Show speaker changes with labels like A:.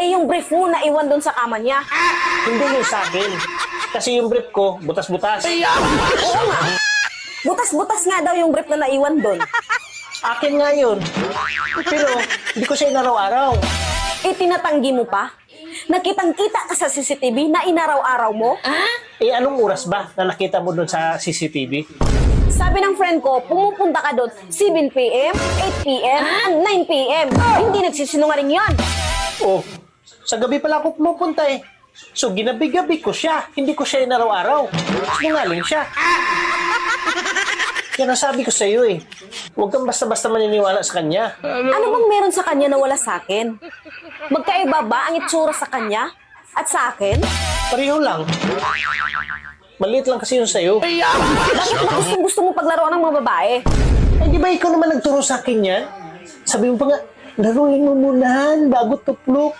A: Eh, yung brief mo na iwan doon sa kama niya.
B: Hindi yun sa akin. Kasi yung brief ko, butas-butas.
A: Oo nga. Butas-butas nga daw yung brief na naiwan doon.
B: Akin nga yun. Pero hindi ko siya inaraw-araw.
A: Eh, tinatanggi mo pa? Nakitang-kita ka sa CCTV na inaraw-araw mo?
B: Eh, anong oras ba na nakita mo doon sa CCTV?
A: Sabi ng friend ko, pumupunta ka doon 7 p.m., 8 p.m., and 9 p.m. Hindi nagsisinungaling yan.
B: Oh, sa gabi pala ako pumupunta eh. So, ginabi-gabi ko siya. Hindi ko siya inaraw-araw. Sinungaling siya. Yan ang sabi ko sa iyo eh. Huwag kang basta-basta maniniwala sa kanya.
A: Ano bang meron sa kanya na wala sa akin? Magkaiba ba ang itsura sa kanya at sa akin?
B: Pareho lang. Maliit lang kasi yun sa'yo.
A: Bakit ba gusto mo paglaruan ng mga babae?
B: Eh, di ba ikaw naman nagturo sa akin yan? Sabi mo pa nga, laruin mo muna bago tuplok.